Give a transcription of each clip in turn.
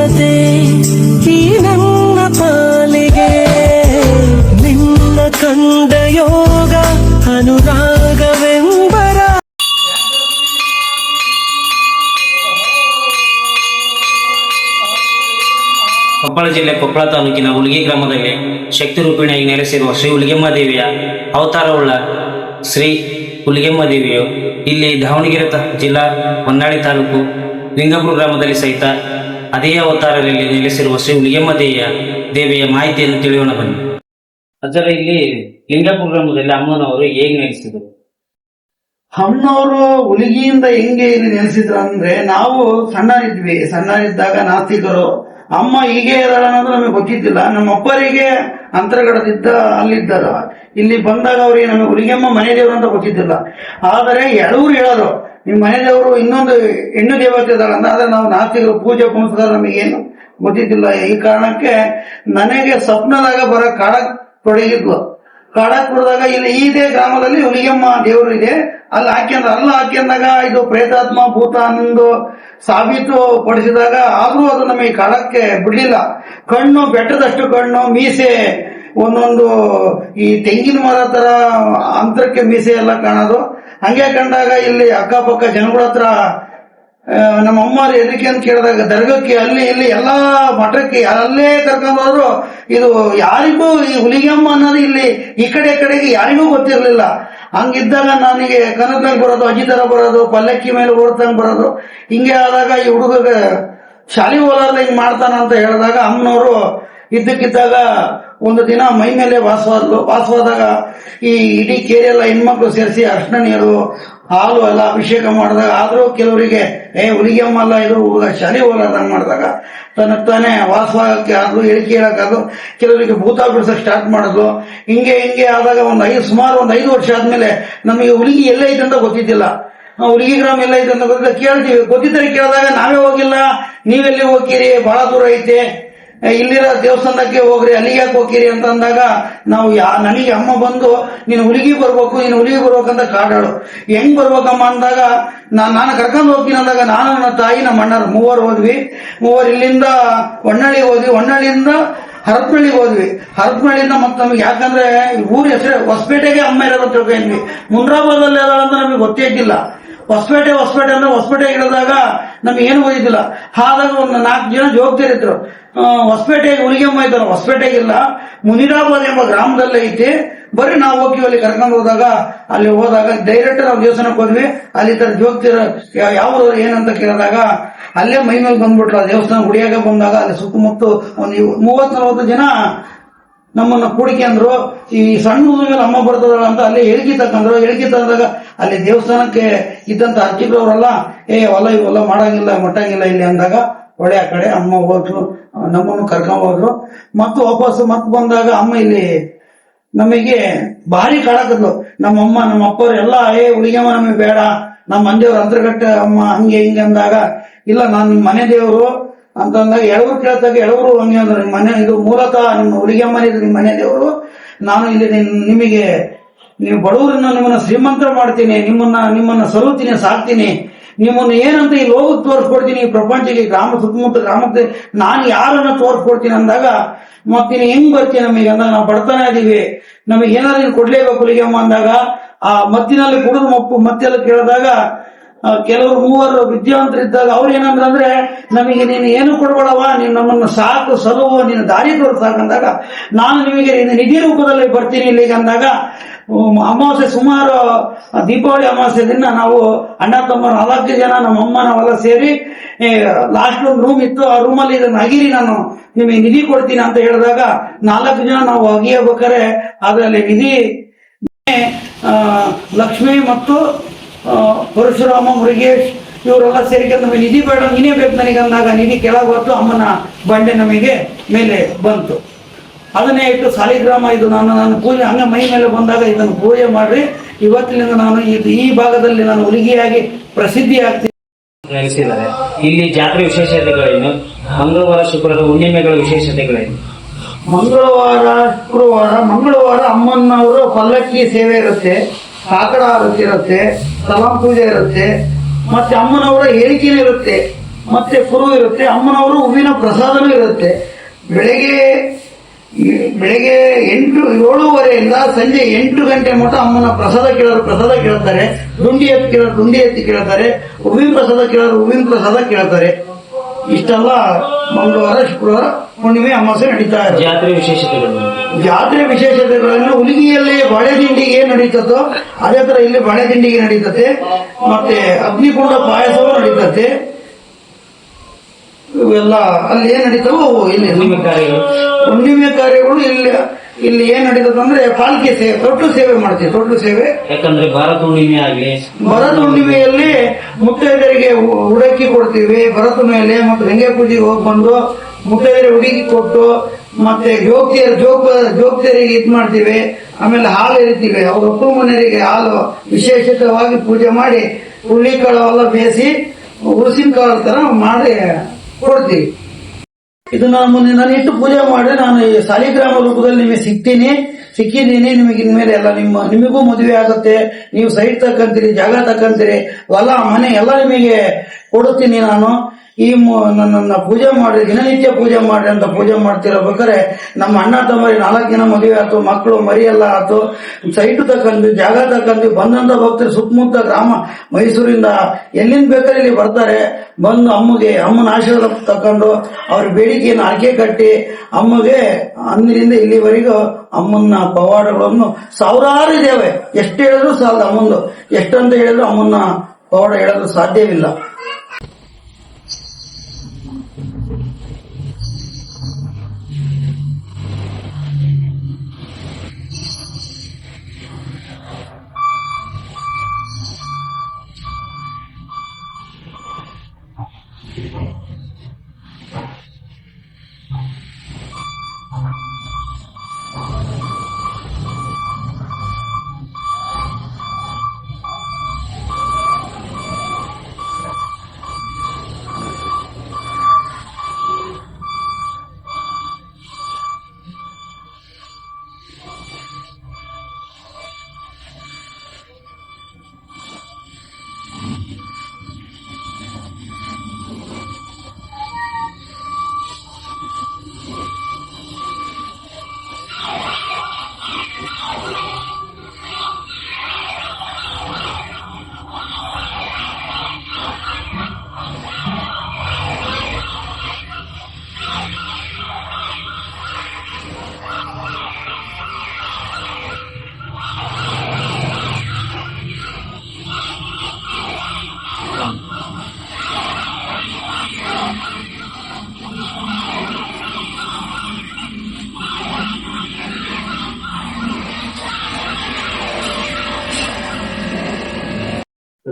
ದೇವತೆ ಈ ನನ್ನ ಪಾಲಿಗೆ ನಿನ್ನ ಕಂಡ ಯೋಗ ಅನುರಾಗವೆಂಬರ. ಕೊಪ್ಪಳ ಜಿಲ್ಲೆ ಕೊಪ್ಪಳ ತಾಲೂಕಿನ ಹುಲಿಗಿ ಗ್ರಾಮದಲ್ಲಿ ಶಕ್ತಿ ರೂಪಿಣಿಯಾಗಿ ನೆಲೆಸಿರುವ ಶ್ರೀ ಹುಲಿಗೆಮ್ಮ ದೇವಿಯ ಅವತಾರವುಳ್ಳ ಶ್ರೀ ಹುಲಿಗೆಮ್ಮ ದೇವಿಯು ಇಲ್ಲಿ ದಾವಣಗೆರೆ ಜಿಲ್ಲಾ ಹೊನ್ನಾಳಿ ತಾಲೂಕು ಲಿಂಗಪುರ ಗ್ರಾಮದಲ್ಲಿ ಸಹಿತ ಅದೇ ಅವತಾರದಲ್ಲಿ ನೆಲೆಸಿರುವ ಶ್ರೀ ಹುಲಿಗೆಮ್ಮ ದೇವಿಯ ಮಾಹಿತಿಯನ್ನು ತಿಳಿಯೋಣ ಬನ್ನಿ. ಅದರ ಇಲ್ಲಿ ಲಿಂಗಪುರ ಗ್ರಾಮದಲ್ಲಿ ಅಮ್ಮನವರು ಹೇಗೆ ನೆಲೆಸಿದರು? ಅಮ್ಮನವರು ಹುಲಿಗಿಯಿಂದ ಹೆಂಗೆ ಇಲ್ಲಿ ನೆಲೆಸಿದ್ರು ಅಂದ್ರೆ, ನಾವು ಸಣ್ಣರಿದ್ದಾಗ ನಾಸ್ತಿಕರು. ಅಮ್ಮ ಹೀಗೆ ಇದ್ದಾಳ ಅನ್ನೋದು ನಮಗೆ ಗೊತ್ತಿದ್ದಿಲ್ಲ. ನಮ್ಮ ಅಪ್ಪರಿಗೆ ಅಂತರಗಡದಿದ್ದ ಅಲ್ಲಿದ್ದಾರ. ಇಲ್ಲಿ ಬಂದಾಗ ಅವ್ರಿಗೆ ನಮಗೆ ಹುಲಿಗೆಮ್ಮ ಮನೆ ದೇವರು ಅಂತ ಗೊತ್ತಿದ್ದಿಲ್ಲ. ಆದರೆ ಎಳವರು ಹೇಳೋರು, ನಿಮ್ಮ ಮನೆ ದೇವರು ಇನ್ನೊಂದು ಹೆಣ್ಣು ದೇವತೆ ಇದ್ದಾಳ ಅಂತ. ಆದ್ರೆ ನಾವು ನಾಸ್ತಿಕರು, ಪೂಜೆ ಪುನಸ್ಕಾರ ನಮಗೇನು ಗೊತ್ತಿದ್ದಿಲ್ಲ. ಈ ಕಾರಣಕ್ಕೆ ನನಗೆ ಸ್ವಪ್ನದಾಗ ಬರೋ ಕಾಡಕ್ ತೊಡಗಿದ್ಲು. ಕಾಡಾಪುರದಾಗ ಇಲ್ಲಿ ಇದೇ ಗ್ರಾಮದಲ್ಲಿ ಹುಲಿಗೆಮ್ಮ ದೇವರು ಇದೆ. ಅಲ್ಲಿ ಹಾಕ್ಯಂದಾಗ ಇದು ಪ್ರೇತಾತ್ಮ ಭೂತ ಅನ್ನೊಂದು ಸಾಬೀತು ಪಡಿಸಿದಾಗ ಆದ್ರೂ ಅದು ನಮಗೆ ಕಾಡಕ್ಕೆ ಬಿಡ್ಲಿಲ್ಲ. ಕಣ್ಣು ಬೆಟ್ಟದಷ್ಟು ಕಣ್ಣು, ಮೀಸೆ ಒಂದೊಂದು ಈ ತೆಂಗಿನ ಮರ ತರ ಅಂತರಕ್ಕೆ ಮೀಸೆ ಎಲ್ಲ ಕಾಣೋದು. ಹಂಗೆ ಕಂಡಾಗ ಇಲ್ಲಿ ಅಕ್ಕಪಕ್ಕ ಜನಗಳ ಹತ್ರ ನಮ್ಮ ಅಮ್ಮರು ಎದಕ್ಕೆ ಅಂತ ಕೇಳಿದಾಗ ದರ್ಗಕ್ಕೆ ಅಲ್ಲಿ ಇಲ್ಲಿ ಎಲ್ಲಾ ಮಠಕ್ಕೆ ಅಲ್ಲೇ ಕರ್ಕೊಂಡು ಹೋದ್ರು. ಇದು ಯಾರಿಗೂ ಈ ಹುಲಿಗೆಮ್ಮ ಅನ್ನೋದು ಇಲ್ಲಿ ಈ ಕಡೆಗೆ ಯಾರಿಗೂ ಗೊತ್ತಿರಲಿಲ್ಲ. ಹಂಗಿದ್ದಾಗ ನನಗೆ ಕನಕಂಗ್ ಬರೋದು, ಅಜ್ಜಿ ತರ ಬರೋದು, ಪಲ್ಲಕ್ಕಿ ಮೇಲೆ ಓಡ್ತಂಗ್ ಬರೋದು. ಹಿಂಗೆ ಆದಾಗ ಈ ಹುಡುಗ ಶಾಲೆ ಹೋಲಾರ್ದ ಹಿಂಗ್ ಮಾಡ್ತಾನ ಅಂತ ಹೇಳಿದಾಗ ಅಮ್ಮನವರು ಇದ್ದಕ್ಕಿದ್ದಾಗ ಒಂದು ದಿನ ಮೈ ಮೇಲೆ ವಾಸವಾದಾಗ ಈ ಇಡೀ ಕೇರಿಯೆಲ್ಲ ಹೆಣ್ಮಕ್ಳು ಸೇರಿಸಿ ಅರ್ಶನ ನೀರು ಹಾಲು ಎಲ್ಲ ಅಭಿಷೇಕ ಮಾಡಿದಾಗ ಆದ್ರೂ ಕೆಲವರಿಗೆ ಹುಲಿಗೆಮ್ಮ ಅಲ್ಲ ಇದು ಶಾಲೆ ಹೋಲಾರ್ದಂಗ್ ಮಾಡಿದಾಗ ತಾನೇ ವಾಸವಾಗಕ್ಕೆ ಆದ್ರೂ ಹೇಳಿಕೆ ಹೇಳಕ್ಕಾದ್ರು. ಕೆಲವರಿಗೆ ಭೂತ ಬಿಡಿಸಕ್ ಸ್ಟಾರ್ಟ್ ಮಾಡಿದ್ರು. ಹಿಂಗೆ ಆದಾಗ ಸುಮಾರು ಒಂದು 5 ವರ್ಷ ಆದ್ಮೇಲೆ ನಮಗೆ ಹುಲಿಗಿ ಎಲ್ಲೈತೆ ಅಂತ ಗೊತ್ತಿದ್ದಿಲ್ಲ. ಹುಲಿಗಿ ಗ್ರಾಮ ಎಲ್ಲೈತೆ ಅಂತ ಗೊತ್ತಿಲ್ಲ. ಕೇಳ್ತೀವಿ, ಗೊತ್ತಿದ್ದರೆ ಕೇಳಿದಾಗ ನಾವೇ ಹೋಗಿಲ್ಲ, ನೀವೆಲ್ಲಿ ಹೋಗಿರಿ, ಬಹಳ ದೂರ ಐತೆ, ಇಲ್ಲಿರೋ ದೇವಸ್ಥಾನಕ್ಕೆ ಹೋಗ್ರಿ, ಅಲ್ಲಿಗೆ ಯಾಕೆ ಹೋಗಿರಿ ಅಂತ ಅಂದಾಗ ನಾವು ನನಗೆ ಅಮ್ಮ ಬಂದು ನೀನು ಹುಲಿಗಿ ಬರ್ಬೇಕಂತ ಕಾಡಾಳು. ಹೆಂಗ್ ಬರ್ಬೇಕಮ್ಮ ಅಂದಾಗ ನಾನು ಕರ್ಕೊಂಡು ಹೋಗ್ತೀನಿ ಅಂದಾಗ ನಾನು ನನ್ನ ತಾಯಿ ನಮ್ಮ ಅಣ್ಣರು ಮೂವರು ಹೋದ್ವಿ. ಇಲ್ಲಿಂದ ಹೊನ್ನಳ್ಳಿಗೆ ಹೋದ್ವಿ. ಹೊನ್ನಳ್ಳಿಯಿಂದ ಹರಪನಹಳ್ಳಿಗೆ ಹೋದ್ವಿ. ಹರಪನಹಳ್ಳಿಯಿಂದ ಮತ್ತೆ ನಮಗೆ ಯಾಕಂದ್ರೆ ಊರ ಹೆಸರು ಹೊಸಪೇಟೆಗೆ ಅಮ್ಮ ಇರೋದು ತಿಳ್ಕೊಂಡ್ವಿ. ಮುನ್ರಾಬಾದಲ್ಲಿ ಅಂತ ನಮಗೆ ಗೊತ್ತೇ ಇದ್ದಿಲ್ಲ. ಹೊಸಪೇಟೆ ಅಂದ್ರೆ ಹೊಸಪೇಟೆಗೆ ಇಳಿದಾಗ ನಮ್ಗೆ ಏನು ಓದಿದ್ದಿಲ್ಲ. ಆದಾಗ ಒಂದು 4 ಜನ ಜೋಗ್ತಿರಿದ್ರು. ಹೊಸಪೇಟೆಗೆ ಹುಲಿಗೆಮ್ಮ ಇದ್ದಾರೆ, ಹೊಸಪೇಟೆಗಿಲ್ಲ, ಮುನಿರಾಬಾದ್ ಎಂಬ ಗ್ರಾಮದಲ್ಲೇ ಐತಿ, ಬರೀ ನಾವು ಹೋಗ್ತೀವಿ. ಅಲ್ಲಿ ಕರ್ಕೊಂಡು ಹೋದಾಗ ಡೈರೆಕ್ಟ್ ನಾವು ದೇವಸ್ಥಾನಕ್ಕೆ ಹೋದ್ವಿ. ಅಲ್ಲಿ ತರ ಜೋಗ್ತಿರ ಯಾವ ಏನಂತ ಕೇಳಿದಾಗ ಅಲ್ಲೇ ಮೈ ಮೇಲೆ ಬಂದ್ಬಿಟ್ರು. ಆ ದೇವಸ್ಥಾನ ಗುಡಿಯಾಗ ಬಂದಾಗ ಅಲ್ಲಿ ಸುತ್ತಮುತ್ತ ಒಂದು 30-40 ಜನ ನಮ್ಮನ್ನ ಕೂಡಿಕೆ ಅಂದ್ರು. ಈ ಸಣ್ಣ ಮೇಲೆ ಅಮ್ಮ ಬರ್ತದ ಅಂತ ಅಲ್ಲಿ ಹೇಳಿಕೆ ತಕ್ಕಂದ್ರು. ಹೇಳಿಕೆ ತಂದಾಗ ಅಲ್ಲಿ ದೇವಸ್ಥಾನಕ್ಕೆ ಇದ್ದಂತ ಅರ್ಚಕರವರೆಲ್ಲ ಇವೆಲ್ಲ ಮಾಡಂಗಿಲ್ಲ, ಮಟ್ಟಂಗಿಲ್ಲ ಇಲ್ಲಿ ಅಂದಾಗ ಒಳ್ಳೆ ಆ ಕಡೆ ಅಮ್ಮ ಹೋದ್ರು, ನಮ್ಮನ್ನು ಕರ್ಕೊಂಡ್ ಹೋದ್ರು. ಮತ್ತು ವಾಪಸ್ ಬಂದಾಗ ಅಮ್ಮ ಇಲ್ಲಿ ನಮಗೆ ಭಾರಿ ಕಾಡಕದ್ಲು. ನಮ್ಮಮ್ಮ ನಮ್ಮ ಅಪ್ಪರು ಎಲ್ಲ ಹುಲಿಗೆಮ್ಮ ನಮಗೆ ಬೇಡ, ನಮ್ಮ ಮಂದಿಯವ್ರ ಅಂತರ್ಗಟ್ಟ ಅಮ್ಮ ಹಂಗೆ ಹಿಂಗೆ ಅಂದಾಗ ಇಲ್ಲ ನಾನು ನಿಮ್ಮ ಮನೆ ದೇವರು ಅಂತಂದಾಗ ಎಳವರು ಕೇಳ್ತಾಗ ಎಳವರು ಹಂಗೆ ಅಂದ್ರೆ ನಿಮ್ಮ ಮನೆ ಇದು ಮೂಲತಃ ನಿಮ್ಮ ಹುಲಿಗೆಮ್ಮನ ಇದು ನಿಮ್ಮ ಮನೆ ದೇವರು. ನಾನು ಇಲ್ಲಿ ನಿಮಗೆ ನೀವು ಬಡವರನ್ನ ನಿಮ್ಮನ್ನ ಶ್ರೀಮಂತರ ಮಾಡ್ತೀನಿ, ನಿಮ್ಮನ್ನ ಸಲುತ್ತೀನಿ, ಸಾಕ್ತೀನಿ, ನಿಮ್ಮನ್ನ ಏನಂತ ಈ ಲೋಕಕ್ಕೆ ತೋರಿಸ್ಕೊಡ್ತೀನಿ, ಈ ಪ್ರಪಂಚಕ್ಕೆ ಸುತ್ತಮುತ್ತ ಗ್ರಾಮಕ್ಕೆ ನಾನು ಯಾರನ್ನ ತೋರಿಸ್ಕೊಡ್ತೀನಿ ಅಂದಾಗ ಮತ್ತೆ ನೀನು ಹೆಂಗ್ ಬರ್ತೀನಿ ನಮಗೆ ಅಂದಾಗ ನಾವು ಬಡತನ ಇದೀವಿ, ನಮಗೆ ಏನಾದ್ರು ನೀನು ಕೊಡ್ಲೇಬೇಕು ಹುಲಿಗೆಮ್ಮ ಅಂದಾಗ ಆ ಮತ್ತಿನಲ್ಲಿ ಕುಡಿದು ಮತ್ತೆಲ್ಲ ಕೇಳಿದಾಗ ಕೆಲವರು 3 ವಿದ್ಯಾವಂತರಿದ್ದಾಗ ಅವ್ರು ಏನಂದ್ರೆ ನಮಗೆ ನೀನು ಏನು ಕೊಡ್ಬೇಡವ, ನೀನು ನಮ್ಮನ್ನ ಸಾಕು ಸಲುವು, ನೀನು ದಾರಿ ತೋರಿಸಾಕಂದಾಗ ನಾನು ನಿಮಗೆ ನಿಧಿ ರೂಪದಲ್ಲಿ ಬರ್ತೀನಿ ಇಲ್ಲಿಗೆ ಅಂದಾಗ ಅಮಾವಾಸ್ಯೆ ಸುಮಾರು ದೀಪಾವಳಿ ಅಮಾವಾಸ್ಯೆ ದಿನ ನಾವು ಅಣ್ಣ ತಮ್ಮ 4 ಜನ ನಮ್ಮ ಅಮ್ಮ ನಾವೆಲ್ಲ ಸೇರಿ ಲಾಸ್ಟ್ ಒಂದು ರೂಮ್ ಇತ್ತು. ಆ ರೂಮಲ್ಲಿ ಇದನ್ನ ಅಗಿರಿ, ನಾನು ನಿಮಗೆ ನಿಧಿ ಕೊಡ್ತೀನಿ ಅಂತ ಹೇಳಿದಾಗ 4 ಜನ ನಾವು ಅಗಿಯಬೇಕಾರೆ ಅದರಲ್ಲಿ ನಿಧಿ ಲಕ್ಷ್ಮಿ ಮತ್ತು ಪರಶುರಾಮ, ಮುರುಗೇಶ್ ಇವರೆಲ್ಲ ಸೇರಿಕೊಂಡು ನಮಗೆ ನಿಧಿ ಬೇಡ, ನೀನೇ ಬೇಕು ನನಗೆ ಅಂದಾಗ ನಿಧಿ ಕೆಳಗೆ ಹೊತ್ತು ಅಮ್ಮನ ಬಂಡೆ ನಮಗೆ ಮೇಲೆ ಬಂತು. ಅದನ್ನೇ ಇಟ್ಟು ಸಾಲಿಗ್ರಾಮ ಇದು ನಾನು ಪೂಜೆ ಹಂಗ ಮೈ ಮೇಲೆ ಬಂದಾಗ ಇದನ್ನು ಪೂಜೆ ಮಾಡ್ರಿ. ಇವತ್ತಿನಿಂದ ನಾನು ಈ ಭಾಗದಲ್ಲಿ ನಾನು ಹುಲಿಗಿಯಾಗಿ ಪ್ರಸಿದ್ಧಿ ಆಗ್ತೀನಿ. ನೆಲೆಸಿದ್ದಾರೆ. ಇಲ್ಲಿ ಜಾತ್ರೆ ವಿಶೇಷತೆಗಳೇನು? ಮಂಗಳವಾರ ಶುಕ್ರವಾರ ಹುಣ್ಣಿಮೆಗಳ ವಿಶೇಷತೆಗಳೇನು? ಮಂಗಳವಾರ ಅಮ್ಮನವರು ಪಲ್ಲಕ್ಕಿ ಸೇವೆ ಇರುತ್ತೆ, ಕಾಕಡ ಆರತಿ ಇರುತ್ತೆ, ಸಲಾಂ ಪೂಜೆ ಇರುತ್ತೆ, ಮತ್ತೆ ಅಮ್ಮನವರ ಹೇಳಿಕೆನೇ ಇರುತ್ತೆ. ಮತ್ತೆ ಕುರು ಇರುತ್ತೆ. ಅಮ್ಮನವರು ಹೂವಿನ ಪ್ರಸಾದನೂ ಇರುತ್ತೆ. ಬೆಳಗ್ಗೆ 7:30 ಸಂಜೆ 8 ಗಂಟೆ ಮಟ್ಟ ಅಮ್ಮನ ಪ್ರಸಾದ ಕೇಳ್ತಾರೆ. ದುಂಡಿ ಎತ್ತಿ ಕೇಳ್ತಾರೆ. ಹೂವಿನ ಪ್ರಸಾದ ಹೂವಿನ ಪ್ರಸಾದ ಕೇಳ್ತಾರೆ. ಇಷ್ಟೆಲ್ಲ ಮಂಗಳವಾರ, ಶುಕ್ರವಾರ, ಹುಣ್ಣಿಮೆ, ಅಮಾವಾಸ್ಯೆ ನಡೀತಾ ಇದೆ. ಜಾತ್ರೆ ವಿಶೇಷತೆಗಳನ್ನು ಹುಲಿಗಿಯಲ್ಲಿ ಬಾಳೆ ದಿಂಡಿಗೆ ಏನ್ ನಡೀತದೋ ಅದೇ ತರ ಇಲ್ಲಿ ಬಾಳೆ ದಿಂಡಿಗೆ ನಡೀತದೆ. ಮತ್ತೆ ಅಗ್ನಿಕುಂಡ ಪಾಯಸವೂ ನಡೀತದೆ. ಇವೆಲ್ಲ ಅಲ್ಲಿ ಏನ್ ನಡೀತಾವೋ ಇಲ್ಲಿ ಹುಣ್ಣಿಮೆ ಕಾರ್ಯಗಳು ಇಲ್ಲಿ ಏನ್ ನಡೀತದಂದ್ರೆ ಪಾಲ್ಕೆ ಸೇವೆ, ತೊಟ್ಟು ಸೇವೆ ಮಾಡ್ತೀವಿ. ತೊಟ್ಟು ಸೇವೆ ಯಾಕಂದ್ರೆ ಭರತ ಹುಣ್ಣಿಮೆಯಲ್ಲಿ ಮುತ್ತೈದರಿಗೆ ಉಡಕ್ಕಿ ಕೊಡ್ತೀವಿ. ಭರತ ಮೇಲೆ ಮತ್ತೆ ಗಂಗೆ ಪೂಜೆಗೆ ಹೋಗಿ ಬಂದು ಮುತ್ತೈದರಿಗೆ ಹುಡುಗಿ ಕೊಟ್ಟು ಮತ್ತೆ ಜೋಗ್ತಿಯರಿಗೆ ಇದ್ ಮಾಡ್ತೀವಿ. ಆಮೇಲೆ ಹಾಲು ಎರಿತೀವಿ. ಅವ್ರ ಒಪ್ಪು ಮನೆಯವರಿಗೆ ಹಾಲು ವಿಶೇಷವಾಗಿ ಪೂಜೆ ಮಾಡಿ ಹುಳಿ ಕಾಳೆಲ್ಲ ಬೇಯಿಸಿ ಉರುಸಿನ ಕಾಳು ತರ ಮಾಡಿ ಕೊಡ್ತೀವಿ. ಇದು ನಾನು ಇಟ್ಟು ಪೂಜೆ ಮಾಡಿ ನಾನು ಸಾಲಿಗ್ರಾಮ ರೂಪದಲ್ಲಿ ನಿಮಗೆ ಸಿಕ್ಕಿದ್ದೀನಿ. ನಿಮಗೆ ಇನ್ಮೇಲೆ ಎಲ್ಲ ನಿಮಗೂ ಮದುವೆ ಆಗುತ್ತೆ. ನೀವು ಸೈಟ್ ತಕ್ಕಂತೀರಿ, ಜಾಗ ತಕ್ಕಂತೀರಿ, ಹೊಲ ಮನೆ ಎಲ್ಲ ನಿಮಗೆ ಕೊಡುತ್ತೀನಿ. ನಾನು ನನ್ನ ಪೂಜೆ ಮಾಡಿ ದಿನನಿತ್ಯ ಪೂಜೆ ಮಾಡಿ ಅಂತ ಪೂಜೆ ಮಾಡ್ತಿರ್ಬೇಕಾದ್ರೆ ನಮ್ಮ ಅಣ್ಣ ತಮ್ಮರಿ 4 ಜನ ಮದುವೆ ಆಯ್ತು, ಮಕ್ಕಳು ಮರಿ ಎಲ್ಲ ಆಯ್ತು. ಸೈಟು ತಕ್ಕಂಡು ಜಾಗ ತಕ್ಕಂಡು ಬಂದಂತ ಭಕ್ತರು ಸುತ್ತಮುತ್ತ ಗ್ರಾಮ ಮೈಸೂರಿಂದ ಎಲ್ಲಿಂದ ಬೇಕಾದ್ರೆ ಇಲ್ಲಿ ಬರ್ತಾರೆ. ಬಂದು ಅಮ್ಮನ ಆಶೀರ್ವಾದ ತಕೊಂಡು ಅವ್ರ ಬೇಡಿಕೆಯನ್ನು ಅರ್ಕೆ ಕಟ್ಟಿ ಅಮ್ಮಗೆ ಅಂದಿನಿಂದ ಇಲ್ಲಿವರೆಗೂ ಅಮ್ಮನ ಪವಾಡಗಳನ್ನು ಸಾವಿರಾರು ಇದ್ದೇವೆ. ಎಷ್ಟು ಹೇಳಿದ್ರು ಸಾಲದು ಅಮ್ಮಂದು. ಎಷ್ಟಂತ ಹೇಳಿದ್ರು ಅಮ್ಮನ ಪವಾಡ ಹೇಳಲು ಸಾಧ್ಯವಿಲ್ಲ.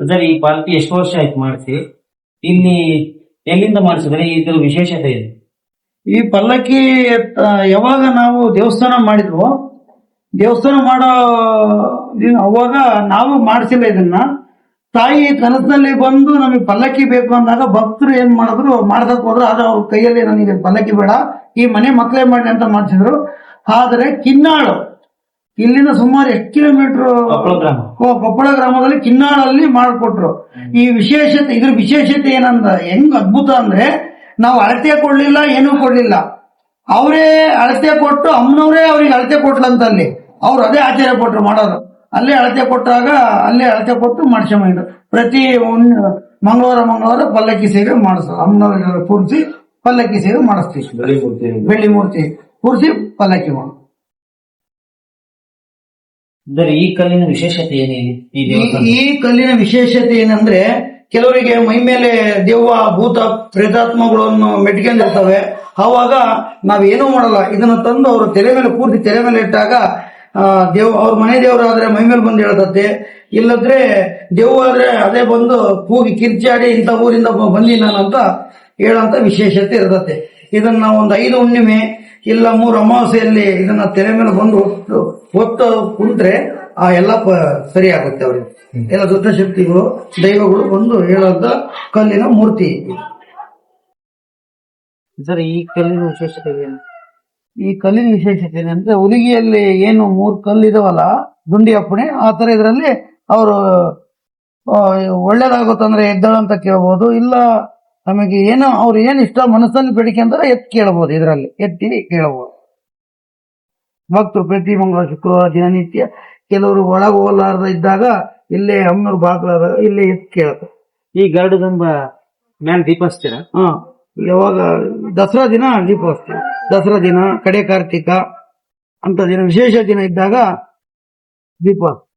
ಸರ್, ಈ ಪಾಲ್ಕಿ ಎಷ್ಟು ವರ್ಷ ಆಯ್ತು ಮಾಡಿಸಿ? ಇಲ್ಲಿ ಎಲ್ಲಿಂದ ಮಾಡಿಸಿದ್ರೆ ಇದ್ರ ವಿಶೇಷತೆ ಇದೆ? ಈ ಪಲ್ಲಕ್ಕಿ ಯಾವಾಗ ನಾವು ದೇವಸ್ಥಾನ ಮಾಡಿದ್ವು, ದೇವಸ್ಥಾನ ಮಾಡೋ ಅವಾಗ ನಾವು ಮಾಡಿಸಿಲ್ಲ ಇದನ್ನ. ತಾಯಿ ಕನಸಿನಲ್ಲಿ ಬಂದು ನಮಗೆ ಪಲ್ಲಕ್ಕಿ ಬೇಕು ಅಂದಾಗ ಭಕ್ತರು ಏನ್ ಮಾಡಿದ್ರು ಮಾಡ್ದಕ್ ಹೋದ್ರು. ಆದ್ರೆ ಅವ್ರ ಕೈಯಲ್ಲಿ ನನಗೆ ಪಲ್ಲಕ್ಕಿ ಬೇಡ, ಈ ಮನೆ ಮಕ್ಕಳೇ ಮಾಡಿ ಅಂತ ಮಾಡಿಸಿದ್ರು. ಆದ್ರೆ ಕಿನ್ನಾಳು ಇಲ್ಲಿಂದ ಸುಮಾರು ಎಷ್ಟು ಕಿಲೋಮೀಟರ್, ಕೊಪ್ಪಳ ಗ್ರಾಮದಲ್ಲಿ ಕಿನ್ನಾಳಲ್ಲಿ ಮಾಡಿಕೊಟ್ರು. ಈ ವಿಶೇಷತೆ, ಇದ್ರ ವಿಶೇಷತೆ ಹೆಂಗ್ ಅದ್ಭುತ ಅಂದ್ರೆ ನಾವು ಅಳತೆ ಕೊಡ್ಲಿಲ್ಲ, ಏನೂ ಕೊಡ್ಲಿಲ್ಲ. ಅವರೇ ಅಳತೆ ಕೊಟ್ಟು ಅಮ್ಮನವರೇ ಅವ್ರಿಗೆ ಅಳತೆ ಕೊಟ್ಲಂತ ಅಲ್ಲಿ ಅವ್ರು ಅದೇ ಆಚಾರ್ಯ ಕೊಟ್ರು ಮಾಡೋರು. ಅಲ್ಲೇ ಅಳತೆ ಕೊಟ್ಟಾಗ ಅಲ್ಲೇ ಅಳತೆ ಕೊಟ್ಟು ಮಾಡಿಸ್ಕೊಂಡ್ರು. ಪ್ರತಿ ಮಂಗಳವಾರ ಪಲ್ಲಕ್ಕಿ ಸೇವೆ ಮಾಡಿಸ್ ಅಮ್ಮನವ್ರ ಕೂರಿಸಿ ಪಲ್ಲಕ್ಕಿ ಸೇವೆ ಮಾಡಿಸ್ತೀವಿ. ಬೆಳ್ಳಿ ಮೂರ್ತಿ ಕೂರಿಸಿ ಪಲ್ಲಕ್ಕಿ ಮಾಡಿ. ಈ ಕಲ್ಲಿನ ವಿಶೇಷತೆ ಏನಿದೆ? ಈ ಕಲ್ಲಿನ ವಿಶೇಷತೆ ಏನಂದ್ರೆ ಕೆಲವರಿಗೆ ಮೈ ಮೇಲೆ ದೆವ್ವ ಭೂತ ಪ್ರೇತಾತ್ಮಗಳನ್ನು ಮೆಟ್ಕೊಂಡಿರ್ತವೆ. ಅವಾಗ ನಾವೇನೂ ಮಾಡಲ್ಲ, ಇದನ್ನ ತಂದು ಅವ್ರ ತಲೆ ಮೇಲೆ ಪೂರ್ತಿ ತಲೆ ಮೇಲೆ ಇಟ್ಟಾಗ ಅವ್ರ ಮನೆ ದೇವರಾದ್ರೆ ಮೈ ಮೇಲೆ ಬಂದು ಹೇಳ್ತತೆ. ಇಲ್ಲದ್ರೆ ದೆವ್ವ ಆದ್ರೆ ಅದೇ ಬಂದು ಕೂಗಿ ಕಿರ್ಚಾಡಿ ಇಂಥ ಊರಿಂದ ಬಂದಿ ನಾನಂತ ಹೇಳಂತ ವಿಶೇಷತೆ ಇರ್ತತೆ. ಇದನ್ನ ನಾವು ಒಂದು 5 ಹುಣ್ಣಿಮೆ ಇಲ್ಲ 3 ಅಮಾವಾಸ್ಯೆಯಲ್ಲಿ ಇದನ್ನ ತೆರೆ ಮೇಲೆ ಬಂದು ಹೊತ್ತು ಕುಂತ್ರೆ ಆ ಎಲ್ಲ ಸರಿ ಆಗುತ್ತೆ. ಅವ್ರಿಗೆ ಎಲ್ಲ ದುಷ್ಟಶಕ್ತಿಗಳು ದೈವಗಳು ಬಂದು ಹೇಳೋದ ಕಲ್ಲಿನ ಮೂರ್ತಿ. ಸರ್, ಈ ಕಲ್ಲಿನ ವಿಶೇಷತೆ ಏನು? ಈ ಕಲ್ಲಿನ ವಿಶೇಷತೆ ಏನಂದ್ರೆ ಹುಲಿಗಿಯಲ್ಲಿ ಏನು 3 ಕಲ್ಲು ಇದಾವಲ್ಲ, ದುಂಡಿ ಅಪ್ಪಣೆ ಆ ತರ ಇದರಲ್ಲಿ ಅವರು ಒಳ್ಳೇದಾಗುತ್ತಂದ್ರೆ ಎದ್ದಳು ಅಂತ ಕೇಳ್ಬೋದು. ಇಲ್ಲ ನಮಗೆ ಏನೋ ಅವ್ರು ಏನ್ ಇಷ್ಟ ಮನಸ್ಸಲ್ಲಿ ಬೇಡಿಕೆ ಅಂದ್ರೆ ಎತ್ತಿ ಕೇಳಬಹುದು, ಇದರಲ್ಲಿ ಎತ್ತಿ ಕೇಳಬಹುದು. ಭಕ್ತರು ಪ್ರತಿ ಮಂಗಳವಾರ ಶುಕ್ರವಾರ ದಿನನಿತ್ಯ ಕೆಲವರು ಒಳಗೆ ಹೋಲಾರ್ದ ಇದ್ದಾಗ ಇಲ್ಲೇ ಅಮ್ಮನವ್ರು ಬಾಗ್ಲಾದಾಗ ಇಲ್ಲೇ ಎತ್ತಿ ಕೇಳ್ತಾರೆ. ಈ ಗರುಡಗಂಬ ಮ್ಯಾಲ ದೀಪ ಹಚ್ತೀರ? ಹಾ, ಯಾವಾಗ ದಸರಾ ದಿನ ದೀಪ ಹಚ್ತೀವಿ. ದಸರಾ ದಿನ, ಕಡೆ ಕಾರ್ತಿಕ ಅಂತ ದಿನ, ವಿಶೇಷ ದಿನ ಇದ್ದಾಗ ದೀಪ ಹಚ್ತೀವಿ.